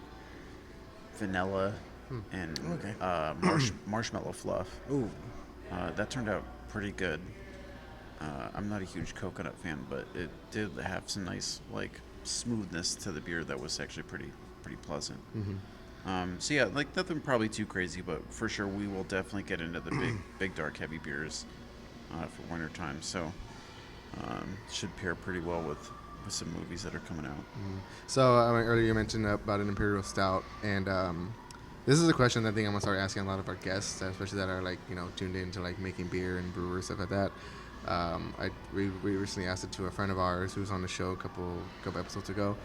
vanilla and marshmallow fluff. Ooh. That turned out pretty good. I'm not a huge coconut fan, but it did have some nice like smoothness to the beer that was actually pretty pleasant. Mm-hmm. So yeah, like nothing probably too crazy, but for sure we will definitely get into the big dark heavy beers for winter time. So should pair pretty well with some movies that are coming out. Mm-hmm. So earlier you mentioned about an imperial stout, and this is a question that I think I'm gonna start asking a lot of our guests, especially that are like tuned into like making beer and brewers, stuff like that. We recently asked it to a friend of ours who was on the show a couple episodes ago.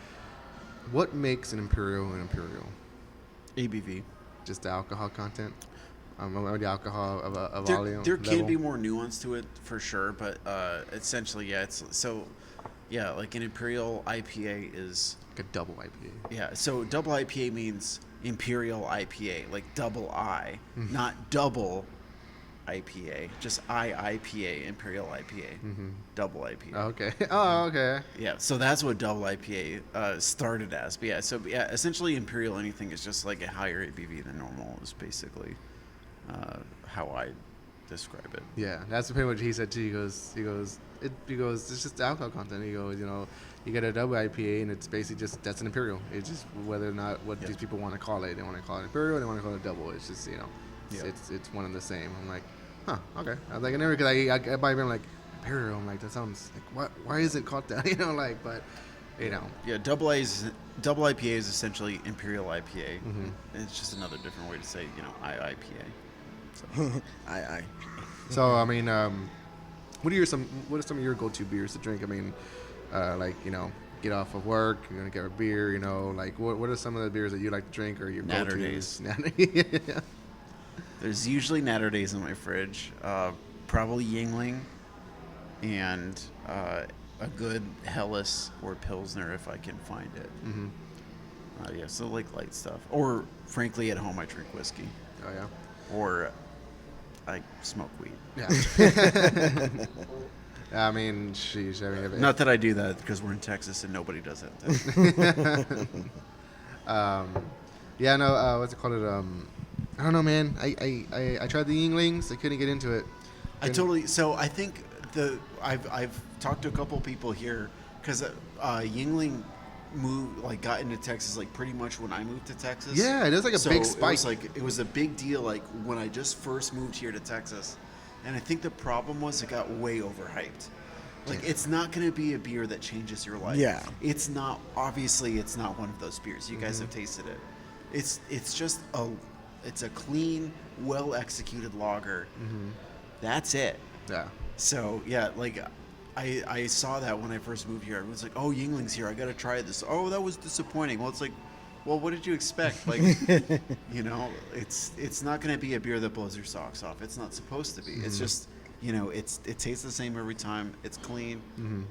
What makes an imperial an imperial? ABV. Just the alcohol content? The alcohol of volume? There can be more nuance to it for sure, but essentially, yeah, like an imperial IPA is... Like a double IPA. Yeah, so double IPA means imperial IPA, like double I, not double IPA, just IPA, imperial IPA, double IPA. Okay. Oh, okay. Yeah, so that's what double IPA started as. But essentially imperial anything is just like a higher ABV than normal is basically how I describe it. Yeah, that's pretty much what he said too. He goes, it's just the alcohol content. He goes, you get a double IPA and it's basically that's an imperial. It's just whether or not what these people want to call it. They want to call it imperial, they want to call it double. It's just, it's one and the same. I'm like, huh, okay. I was like, I never, because I might have been like, imperial. I'm like, that sounds like, why is it called that? But, Yeah, double IPA is essentially imperial IPA. Mm-hmm. It's just another different way to say, IPA. So. I. So, I mean, what are some of your go-to beers to drink? I mean, get off of work, you're going to get a beer, like what are some of the beers that you like to drink or your Natter go-tos? Days. Yeah. There's usually Natter Days in my fridge. Probably Yingling and a good Helles or Pilsner if I can find it. Mm-hmm. So like light stuff. Or frankly, at home I drink whiskey. Oh yeah. Or I smoke weed. Yeah. I mean, sheesh. I mean, not that I do that because we're in Texas and nobody does that. Yeah, no. What's it called? I don't know, man. I tried the Yinglings. I couldn't get into it. I totally. So I think I've talked to a couple people here because Yingling got into Texas like pretty much when I moved to Texas. Yeah, it was like a big spike. It was a big deal like when I just first moved here to Texas, and I think the problem was it got way overhyped. Like it's not going to be a beer that changes your life. Yeah. It's not. Obviously, it's not one of those beers. You guys have tasted it. It's just it's a clean, well executed lager. That's it. Yeah. So yeah, like I saw that when I first moved here. Everyone's like, "Oh, Yingling's here. I got to try this." Oh, that was disappointing. Well, it's like, well, what did you expect? Like, it's not going to be a beer that blows your socks off. It's not supposed to be. It's just, it tastes the same every time. It's clean.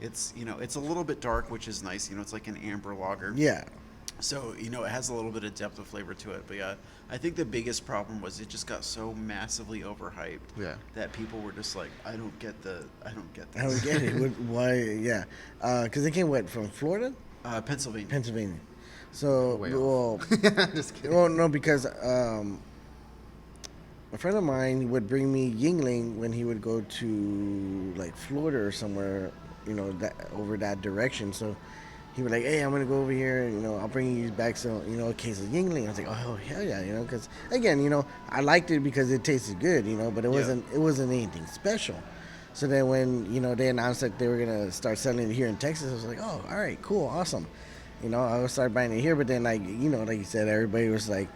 It's it's a little bit dark, which is nice. It's like an amber lager. Yeah. So, it has a little bit of depth of flavor to it. But yeah, I think the biggest problem was it just got so massively overhyped that people were just like, I don't get this. I don't get it. Why? Yeah. Because they came, from Florida? Pennsylvania. Pennsylvania. So, Well, just kidding. Well, no, because a friend of mine would bring me Yingling when he would go to, like, Florida or somewhere, over that direction. So he was like, hey, I'm going to go over here, I'll bring you back some, a case of Yingling. I was like, oh, hell yeah, because, again, I liked it because it tasted good, but it wasn't anything special. So then when, they announced that they were going to start selling it here in Texas, I was like, oh, all right, cool, awesome. I would start buying it here, but then, like, like you said, everybody was like,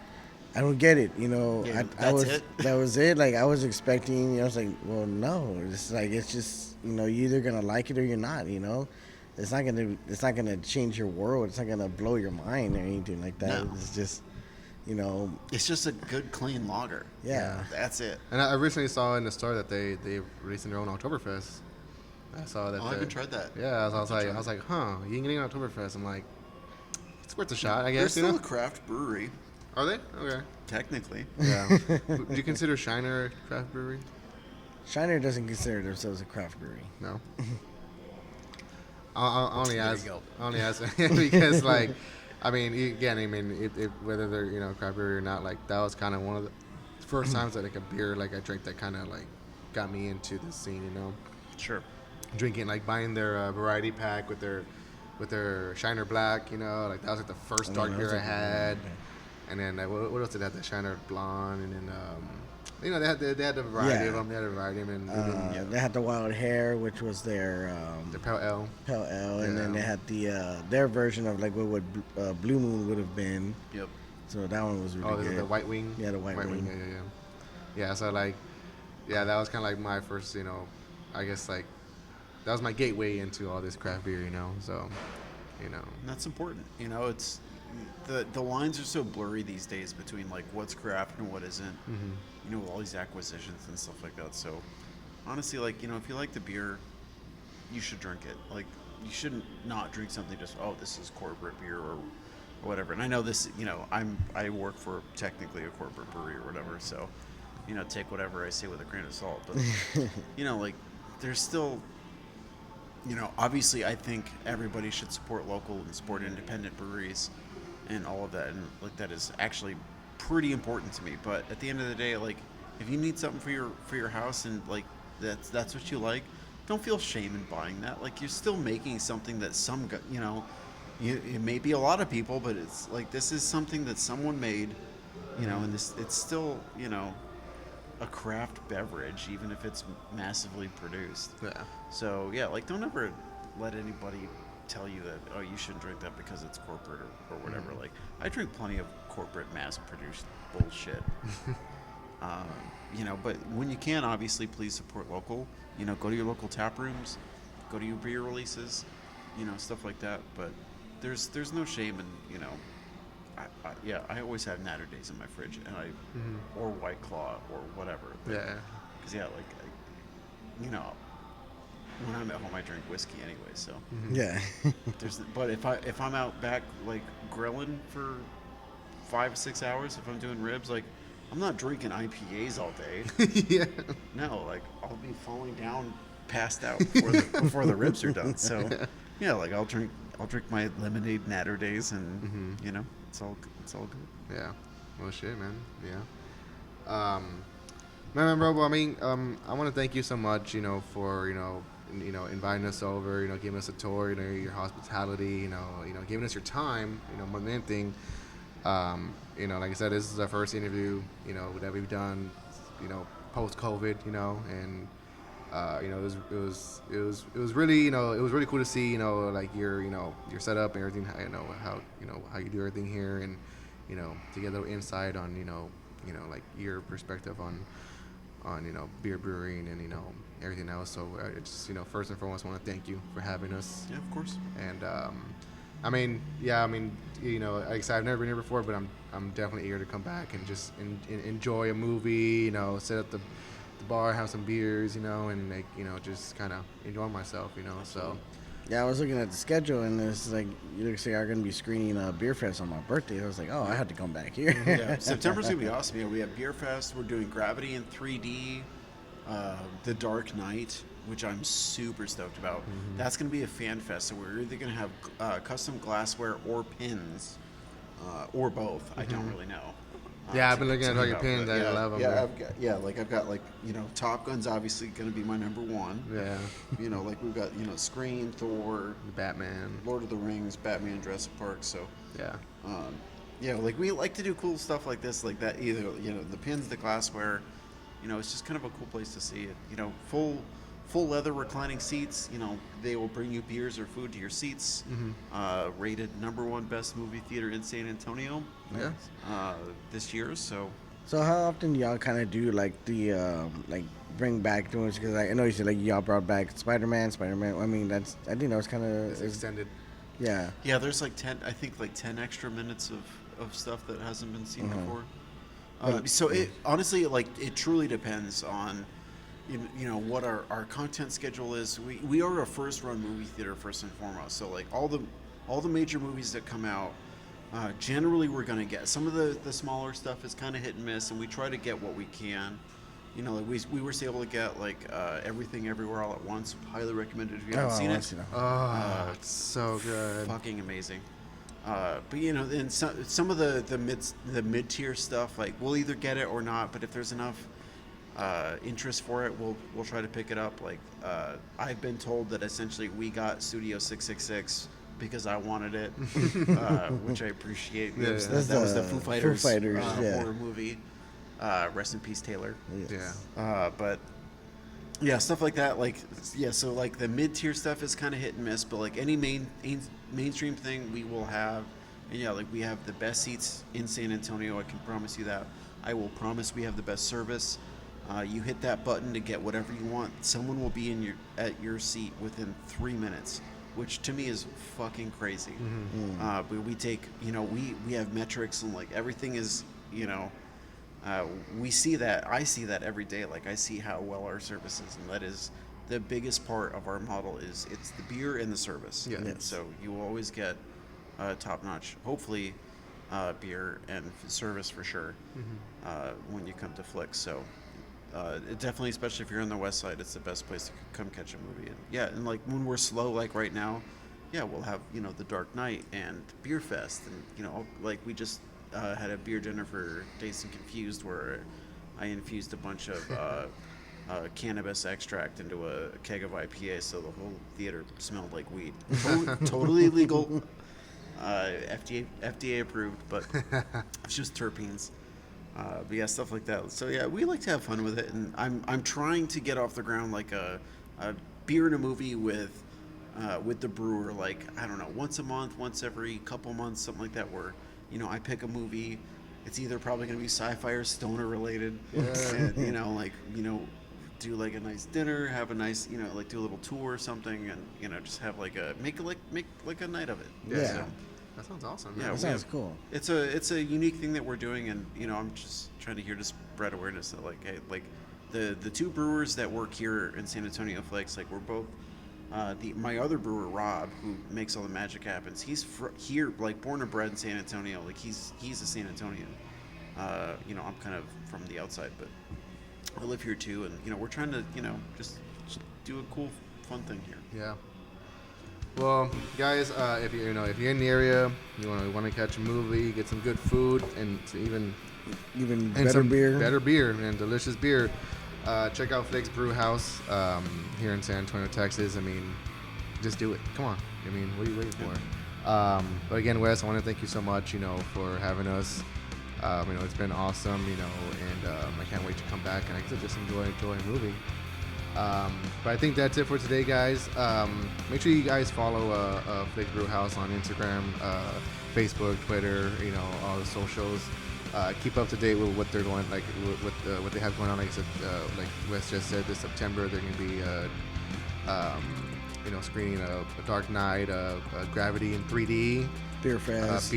I don't get it, that was it. Like, I was expecting, I was like, well, no, it's like, it's just, you're either going to like it or you're not, It's not gonna change your world. It's not gonna blow your mind or anything like that. No. It's just, It's just a good, clean lager. Yeah. That's it. And I recently saw in the store that they released their own Oktoberfest. I saw that. I haven't tried that. Yeah, I was like, huh, Yingling Oktoberfest. I'm like, it's worth a shot, I They're guess. still a craft brewery. Are they? Okay. Technically. Yeah. Do you consider Shiner a craft brewery? Shiner doesn't consider themselves a craft brewery. No. I only ask because, like, whether they're craft brewery or not, like, that was kind of one of the first times that, like, a beer like I drank that kind of like got me into the scene. Sure. Drinking, like, buying their variety pack with their Shiner Black. Like, that was like the first dark beer I had. And then what else did they have? The Shiner Blonde, and then they had a variety of them. They had a variety of them. And they had the Wild Hair, which was their Pale Ale. Pale Ale, and then they had their version of like what Blue Moon would have been. Yep. So that one was really good. Oh, the White Wing. Yeah, the White Wing. Yeah. So like, that was kind of like my first, I guess like that was my gateway into all this craft beer. So, And that's important. It's. The lines are so blurry these days between like what's craft and what isn't. With all these acquisitions and stuff like that. So honestly, like, if you like the beer, you should drink it. Like, you shouldn't not drink something just, oh, this is corporate beer or whatever. And I know this, I work for technically a corporate brewery or whatever, so take whatever I say with a grain of salt. But like, there's still, obviously I think everybody should support local and support independent breweries and all of that, and like that is actually pretty important to me. But at the end of the day, like, if you need something for your house and like that's what you like, don't feel shame in buying that. Like, you're still making something that it may be a lot of people, but it's like, this is something that someone made, and it's still a craft beverage, even if it's massively produced. Yeah. So yeah, like, don't ever let anybody tell you that, oh, you shouldn't drink that because it's corporate or whatever. Like, I drink plenty of corporate mass-produced bullshit. But when you can, obviously, please support local. Go to your local tap rooms, go to your beer releases, stuff like that. But there's no shame in, I always have Natter Days in my fridge, and or White Claw or whatever. Yeah. Because when I'm at home, I drink whiskey anyway. So Yeah. but if I'm out back like grilling for 5 or 6 hours, if I'm doing ribs, like, I'm not drinking IPAs all day. Yeah. No, like, I'll be falling down, passed out before the ribs are done. So yeah, like, I'll drink my lemonade Natter Days, and it's all good. Yeah. Well, shit, man. Yeah. Man, bro. Well, I mean, I want to thank you so much, for inviting us over, giving us a tour, your hospitality, giving us your time, more than anything. Like I said, this is our first interview, that we've done, post COVID, and it was really, it was really cool to see, like your setup and everything, how you do everything here, and to get a little insight on, like your perspective on beer brewing and everything else. So I just first and foremost want to thank you for having us. Yeah, of course. And like I said, I've never been here before, but I'm definitely eager to come back and just enjoy a movie. Sit at the bar, have some beers, and like just kind of enjoy myself. So. Yeah, I was looking at the schedule, and it's like, you looks like I'm going to be screening Beer Fest on my birthday. I was like, oh, I had to come back here. Yeah, September's going to be awesome. Yeah, we have Beer Fest. We're doing Gravity in 3D, The Dark Knight, which I'm super stoked about. Mm-hmm. That's going to be a fan fest, so we're either going to have custom glassware or pins, or both. Mm-hmm. I don't really know. Yeah, I've been looking at all your pins. I love them. Yeah, I've got Top Gun's obviously going to be my number one. Yeah. Like we've got Scream, Thor, Batman, Lord of the Rings, Batman, Jurassic Park. So yeah. Like we like to do cool stuff like this, like that. Either the pins, the glassware. It's just kind of a cool place to see it. Full leather reclining seats. They will bring you beers or food to your seats. Mm-hmm. Rated #1 best movie theater in San Antonio. Yeah. This year. So how often do y'all kind of do like the bring back doing? Because I know you said like y'all brought back Spider-Man. I mean, I think that was kind of extended. Yeah. Yeah. There's like 10 extra minutes of stuff that hasn't been seen before. So it honestly, it truly depends on what our content schedule is. We are a first run movie theater first and foremost. So like all the major movies that come out, generally we're gonna get. Some of the smaller stuff is kind of hit and miss, and we try to get what we can. Like we were able to get Everything Everywhere All at Once. Highly recommended if you haven't seen it. It's so good. Fucking amazing. But then some of the mid tier stuff, like we'll either get it or not. But if there's enough interest for it, we'll try to pick it up. I've been told that essentially we got Studio 666 because I wanted it, which I appreciate. Yeah. That was the Foo Fighters yeah. horror movie. Rest in peace, Taylor. Yes. Yeah. But yeah, stuff like that. So the mid tier stuff is kind of hit and miss. But any mainstream thing we will have, and we have the best seats in San Antonio. I can promise you that. I will promise we have the best service. You hit that button to get whatever you want. Someone will be at your seat within 3 minutes, which to me is fucking crazy. Mm-hmm. But we take, we have metrics and everything is, we see that. I see that every day. I see how well our service is, and that is the biggest part of our model. It's the beer and the service. Yeah. Yes. So you will always get top notch. Hopefully. Beer and service for sure. Mm-hmm. When you come to Flix. So it definitely, especially if you're on the west side, it's the best place to come catch a movie. And when we're slow right now, we'll have the Dark Knight and Beer Fest, and we just had a beer dinner for Dazed and Confused where I infused a bunch of cannabis extract into a keg of IPA, so the whole theater smelled like weed. Totally legal. FDA approved, but it's just terpenes. But yeah, stuff like that. So yeah, we like to have fun with it, and I'm trying to get off the ground a beer and a movie with the brewer. I don't know, once a month, once every couple months, something like that. Where I pick a movie. It's either probably going to be sci-fi or stoner related. Yeah. And, do a nice dinner, have a nice, do a little tour or something, and just have make a night of it. Yeah. So, that sounds awesome. Yeah, that sounds cool. It's a unique thing that we're doing, and I'm just trying to spread awareness that hey, the two brewers that work here in San Antonio Flix, we're both my other brewer Rob, who makes all the magic happens. He's here, born and bred in San Antonio. He's a San Antonian. I'm kind of from the outside, but I live here too, and we're trying to just do a cool, fun thing here. Yeah. Well, guys, if you're in the area, you want to catch a movie, get some good food, and to even even and better some beer. better beer and delicious beer. Check out Flix Brewhouse here in San Antonio, Texas. I mean, just do it. Come on. I mean, what are you waiting for? But again, Wes, I want to thank you so much, for having us. It's been awesome, and I can't wait to come back and I guess just enjoy moving. But I think that's it for today, guys. Make sure you guys follow Flix Brewhouse on Instagram, Facebook, Twitter, all the socials. Keep up to date with what they're doing, like what they have going on. Like I said, like Wes just said, this September they're going to be screening a Dark Knight, Gravity in 3D, Beer Fest,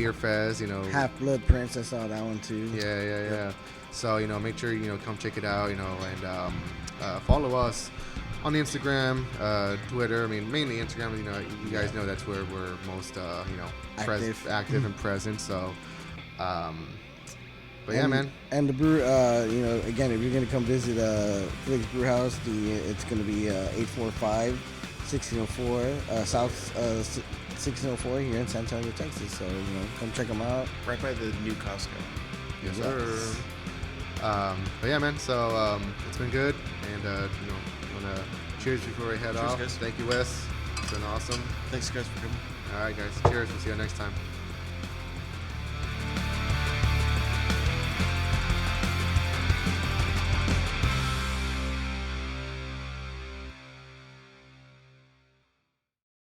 Half Blood Prince. I saw that one too. Yeah. So make sure come check it out, and follow us on Instagram, Twitter. I mean, mainly Instagram. You guys know that's where we're most active and present. So, but yeah, man. And the brew, again, if you're gonna come visit Flix Brewhouse, it's gonna be 845-1604 South 1604 here in San Antonio, Texas. So come check them out. Right by the new Costco. Yes, sir. But yeah, man. So it's been good, and wanna cheers before we head off. Guys. Thank you, Wes. It's been awesome. Thanks, guys, for coming. All right, guys. Cheers. We'll see you next time.